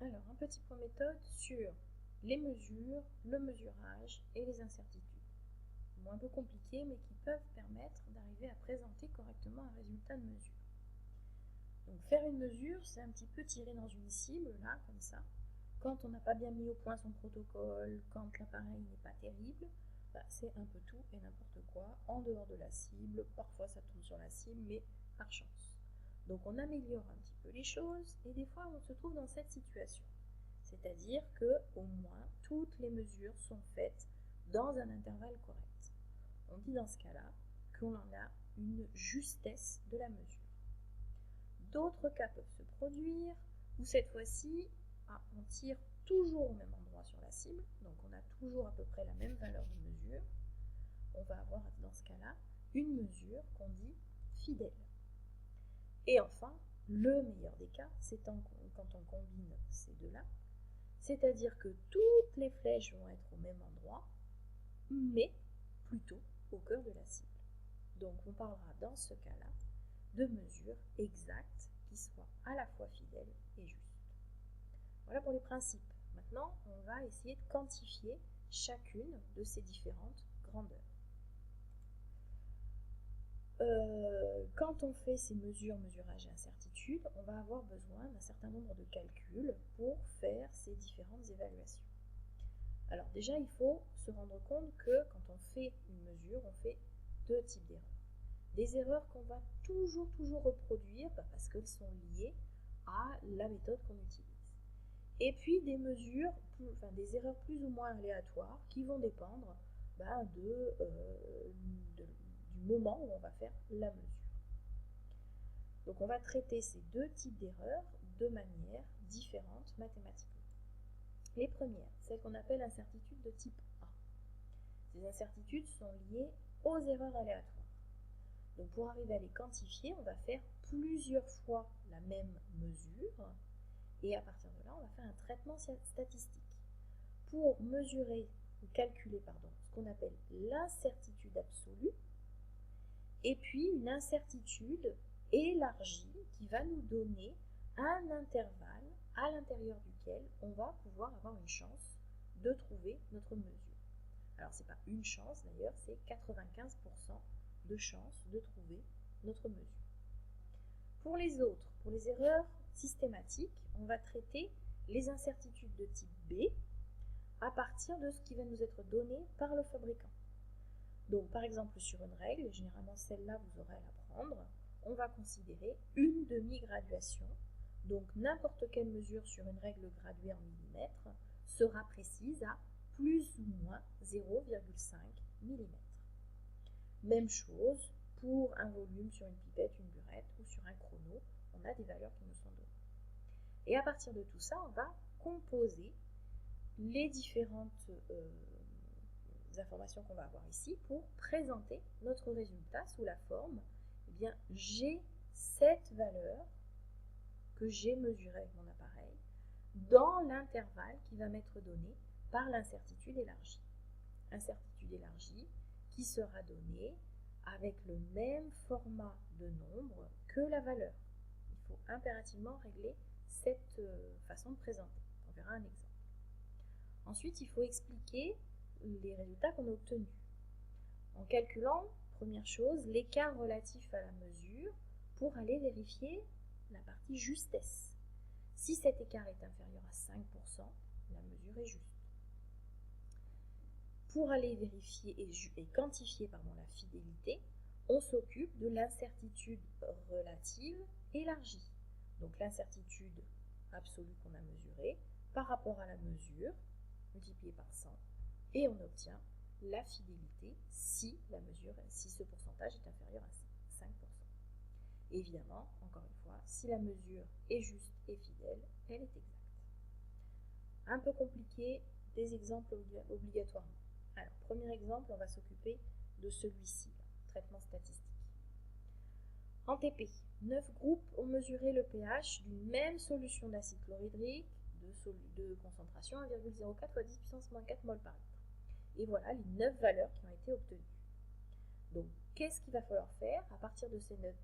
Alors, un petit point méthode sur les mesures, le mesurage et les incertitudes. Bon, un peu compliqués, mais qui peuvent permettre d'arriver à présenter correctement un résultat de mesure. Donc, faire une mesure, c'est un petit peu tirer dans une cible, là, comme ça. Quand on n'a pas bien mis au point son protocole, quand l'appareil n'est pas terrible, c'est un peu tout et n'importe quoi, en dehors de la cible. Parfois, ça tombe sur la cible, mais par chance. Donc, on améliore un petit peu les choses et des fois, on se trouve dans cette situation. C'est-à-dire que, au moins, toutes les mesures sont faites dans un intervalle correct. On dit dans ce cas-là qu'on en a une justesse de la mesure. D'autres cas peuvent se produire où cette fois-ci, on tire toujours au même endroit sur la cible, donc on a toujours à peu près la même valeur de mesure. On va avoir dans ce cas-là une mesure qu'on dit fidèle. Et enfin, le meilleur des cas, c'est quand on combine ces deux-là, c'est-à-dire que toutes les flèches vont être au même endroit, mais plutôt au cœur de la cible. Donc on parlera dans ce cas-là de mesures exactes qui soient à la fois fidèles et justes. Voilà pour les principes. Maintenant, on va essayer de quantifier chacune de ces différentes grandeurs. Quand on fait ces mesures, mesurages et incertitudes, on va avoir besoin d'un certain nombre de calculs pour faire ces différentes évaluations. Alors déjà, il faut se rendre compte que quand on fait une mesure, on fait deux types d'erreurs. Des erreurs qu'on va toujours reproduire parce qu'elles sont liées à la méthode qu'on utilise. Et puis des mesures, des erreurs plus ou moins aléatoires qui vont dépendre du moment où on va faire la mesure. Donc on va traiter ces deux types d'erreurs de manière différente mathématiquement. Les premières, celles qu'on appelle incertitudes de type A. Ces incertitudes sont liées aux erreurs aléatoires. Donc pour arriver à les quantifier, on va faire plusieurs fois la même mesure et à partir de là, on va faire un traitement statistique pour mesurer ou calculer ce qu'on appelle l'incertitude absolue et puis une incertitude élargie qui va nous donner un intervalle à l'intérieur duquel on va pouvoir avoir une chance de trouver notre mesure. Alors c'est pas une chance d'ailleurs, c'est 95% de chance de trouver notre mesure. Pour les autres, pour les erreurs systématiques, on va traiter les incertitudes de type B à partir de ce qui va nous être donné par le fabricant. Donc par exemple sur une règle, généralement celle-là vous aurez à la prendre, on va considérer une demi-graduation. Donc n'importe quelle mesure sur une règle graduée en millimètres sera précise à plus ou moins 0,5 mm. Même chose pour un volume sur une pipette, une burette ou sur un chrono, on a des valeurs qui nous sont données. Et à partir de tout ça, on va composer les différentes informations qu'on va avoir ici pour présenter notre résultat sous la forme, j'ai cette valeur que j'ai mesurée avec mon appareil dans l'intervalle qui va m'être donné par l'incertitude élargie. Incertitude élargie qui sera donnée avec le même format de nombre que la valeur. Il faut impérativement régler cette façon de présenter. On verra un exemple. Ensuite, il faut expliquer les résultats qu'on a obtenus. En calculant, première chose, l'écart relatif à la mesure pour aller vérifier la partie justesse. Si cet écart est inférieur à 5%, la mesure est juste. Pour aller vérifier et quantifier la fidélité, on s'occupe de l'incertitude relative élargie. Donc l'incertitude absolue qu'on a mesurée par rapport à la mesure multipliée par 100 et on obtient la fidélité si ce pourcentage est inférieur à 5%. Évidemment, encore une fois, si la mesure est juste et fidèle, elle est exacte. Un peu compliqué, des exemples obligatoirement. Alors, premier exemple, on va s'occuper de celui-ci, traitement statistique. En TP, 9 groupes ont mesuré le pH d'une même solution d'acide chlorhydrique de concentration 1,04 fois 10 puissance moins 4 mol par litre. Et voilà les 9 valeurs qui ont été obtenues. Donc, qu'est-ce qu'il va falloir faire à partir de ces 9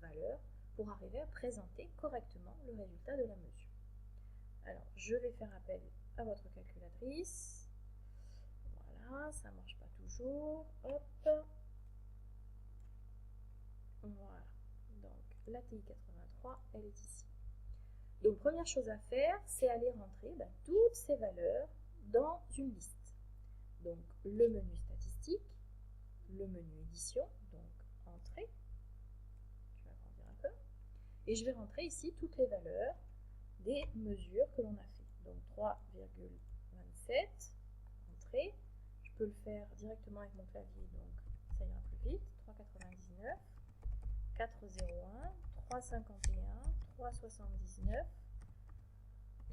valeurs pour arriver à présenter correctement le résultat de la mesure? Alors, je vais faire appel à votre calculatrice. Voilà, ça ne marche pas toujours. Hop. Voilà. Donc, la TI 83, elle est ici. Donc, première chose à faire, c'est aller rentrer toutes ces valeurs dans une liste. Donc, le menu statistique, le menu édition, donc entrée. Je vais agrandir un peu. Et je vais rentrer ici toutes les valeurs des mesures que l'on a fait. Donc 3,27, entrée. Je peux le faire directement avec mon clavier, donc ça ira plus vite. 3,99, 4,01, 3,51, 3,79,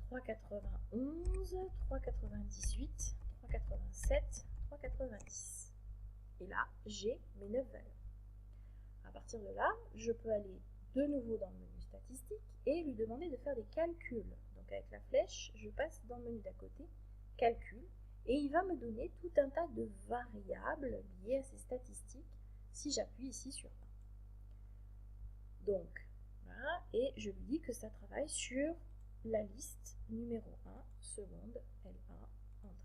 3,91, 3,98, 3,87, 3,90. Et là, j'ai mes 9 valeurs. À partir de là, je peux aller de nouveau dans le menu statistique et lui demander de faire des calculs. Donc avec la flèche, je passe dans le menu d'à côté, calcul, et il va me donner tout un tas de variables liées à ces statistiques si j'appuie ici sur 1. Donc, voilà, et je lui dis que ça travaille sur la liste numéro 1, seconde, L1, entrée.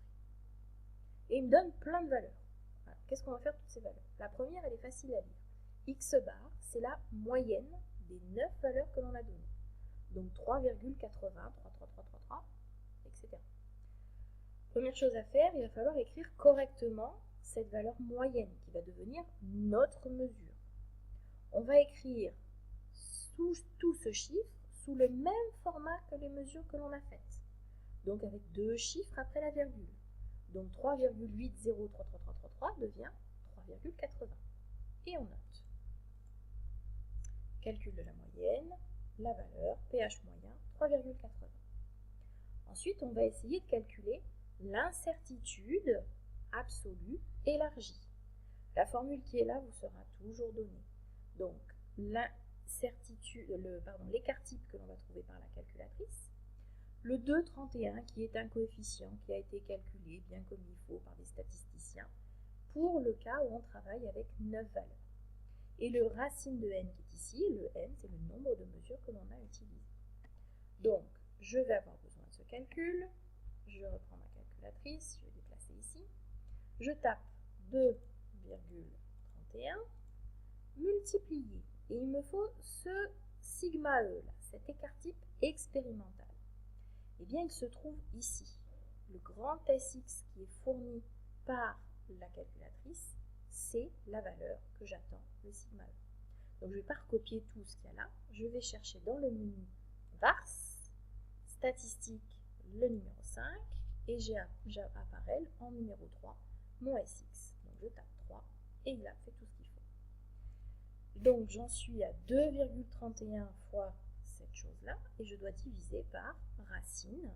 Et il me donne plein de valeurs. Voilà. Qu'est-ce qu'on va faire de toutes ces valeurs? La première, elle est facile à lire. X bar, c'est la moyenne des 9 valeurs que l'on a données. Donc 3,80, 33333, etc. Première chose à faire, il va falloir écrire correctement cette valeur moyenne qui va devenir notre mesure. On va écrire tout ce chiffre sous le même format que les mesures que l'on a faites. Donc avec 2 chiffres après la virgule. Donc 3,803333 devient 3,80. Et on note. Calcul de la moyenne, la valeur, pH moyen, 3,80. Ensuite, on va essayer de calculer l'incertitude absolue élargie. La formule qui est là vous sera toujours donnée. Donc, l'écart-type que l'on va trouver par la calculatrice, le 2,31 qui est un coefficient qui a été calculé bien comme il faut par des statisticiens pour le cas où on travaille avec 9 valeurs. Et le racine de n qui est ici, le n, c'est le nombre de mesures que l'on a utilisé. Donc, je vais avoir besoin de ce calcul. Je reprends ma calculatrice, je vais déplacer ici. Je tape 2,31 multiplié. Et il me faut ce sigma E, là, cet écart-type expérimental. Eh bien, il se trouve ici. Le grand Sx qui est fourni par la calculatrice, c'est la valeur que j'attends, le sigma E. Donc je ne vais pas recopier tout ce qu'il y a là. Je vais chercher dans le menu VARS, statistique, le numéro 5, et j'apparaît en numéro 3 mon Sx. Donc je tape 3 et il a fait tout ce qu'il faut. Donc j'en suis à 2,31 fois cette chose-là et je dois diviser par racine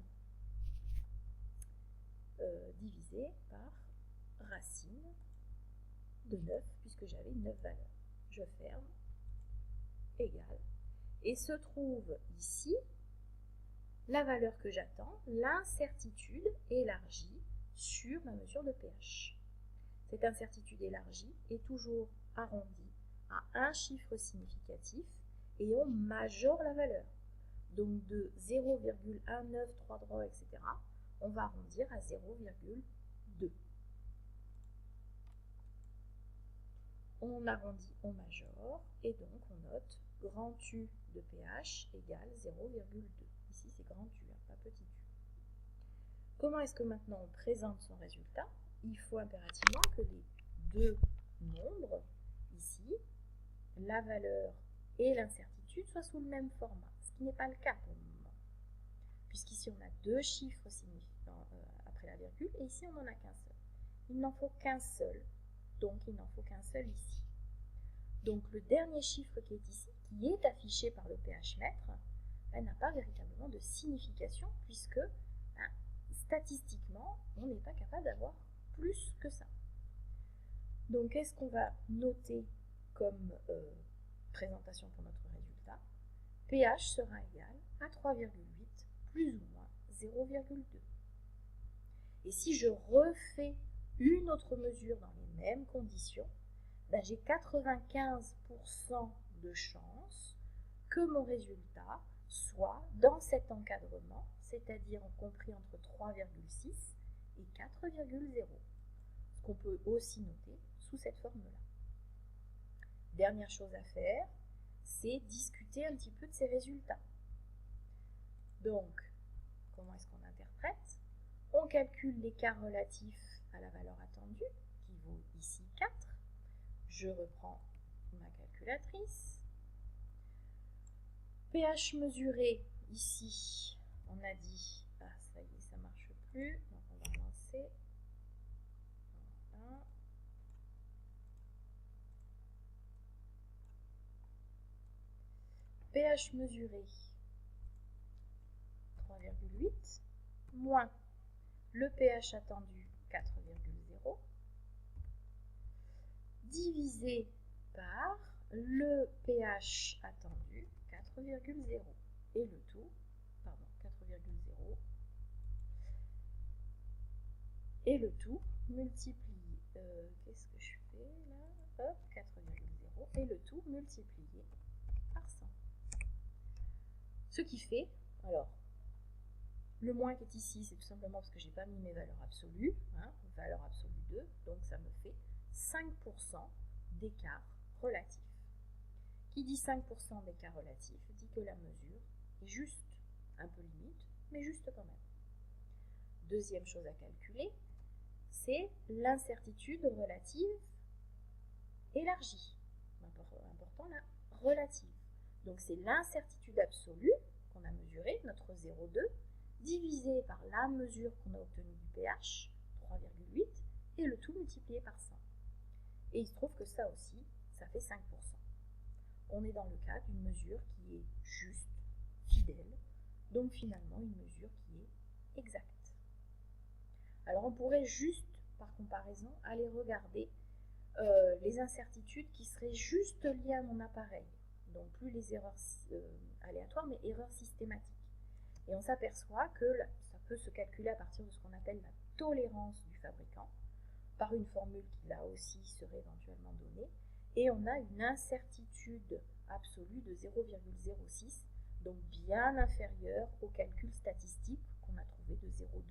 de 9 puisque j'avais 9 valeurs. Je ferme, égale, et se trouve ici la valeur que j'attends, l'incertitude élargie sur ma mesure de pH. Cette incertitude élargie est toujours arrondie à un chiffre significatif et on majore la valeur. Donc de 0,1933, etc., on va arrondir à 0,2. On arrondit, on majore, et donc on note grand U de pH égale 0,2. Ici c'est grand U, pas petit u. Comment est-ce que maintenant on présente son résultat? Il faut impérativement que les deux nombres, ici, la valeur et l'incertitude, soient sous le même format, ce qui n'est pas le cas pour le moment. Puisqu'ici on a deux chiffres signifiants après la virgule, et ici on n'en a qu'un seul. Il n'en faut qu'un seul, donc il n'en faut qu'un seul ici. Donc le dernier chiffre qui est ici, qui est affiché par le pH mètre, n'a pas véritablement de signification puisque statistiquement, on n'est pas capable d'avoir plus que ça. Donc qu'est-ce qu'on va noter comme présentation pour notre résultat? pH sera égal à 3,8 plus ou moins 0,2. Et si je refais une autre mesure dans les mêmes conditions, j'ai 95% de chance que mon résultat soit dans cet encadrement, c'est-à-dire compris entre 3,6 et 4,0, ce qu'on peut aussi noter sous cette forme-là. Dernière chose à faire, c'est discuter un petit peu de ces résultats. Donc, comment est-ce qu'on interprète? On calcule l'écart relatif à la valeur attendue, qui vaut ici 4. Je reprends ma calculatrice. pH mesuré, ici, on a dit, ça y est, ça ne marche plus, donc on va lancer. Voilà. pH mesuré, 3,8, moins le pH attendu, 4,0, divisé par le pH attendu, 4,0, et le tout, 4,0, et le tout multiplié, qu'est-ce que je fais là? Hop, 4,0, et le tout multiplié par 100. Ce qui fait, alors, le moins qui est ici, c'est tout simplement parce que je n'ai pas mis mes valeurs absolues, valeur absolue 2, donc ça me fait 5% d'écart relatif. Qui dit 5% d'écart relatif dit que la mesure est juste, un peu limite, mais juste quand même. Deuxième chose à calculer, c'est l'incertitude relative élargie. Important la relative. Donc c'est l'incertitude absolue qu'on a mesurée, notre 0,2, divisé par la mesure qu'on a obtenue du pH, 3,8, et le tout multiplié par 100. Et il se trouve que ça aussi, ça fait 5%. On est dans le cas d'une mesure qui est juste, fidèle, donc finalement une mesure qui est exacte. Alors on pourrait juste, par comparaison, aller regarder les incertitudes qui seraient juste liées à mon appareil. Donc plus les erreurs aléatoires, mais erreurs systématiques. Et on s'aperçoit que ça peut se calculer à partir de ce qu'on appelle la tolérance du fabricant, par une formule qui là aussi serait éventuellement donnée, et on a une incertitude absolue de 0,06, donc bien inférieure au calcul statistique qu'on a trouvé de 0,2.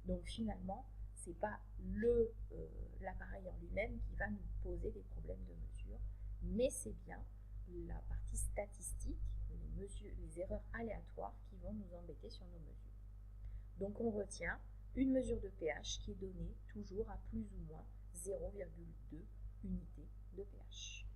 Donc finalement, ce n'est pas l'appareil en lui-même qui va nous poser des problèmes de mesure, mais c'est bien la partie statistique, les erreurs aléatoires qui vont nous embêter sur nos mesures. Donc on retient une mesure de pH qui est donnée toujours à plus ou moins 0,2 unités de pH.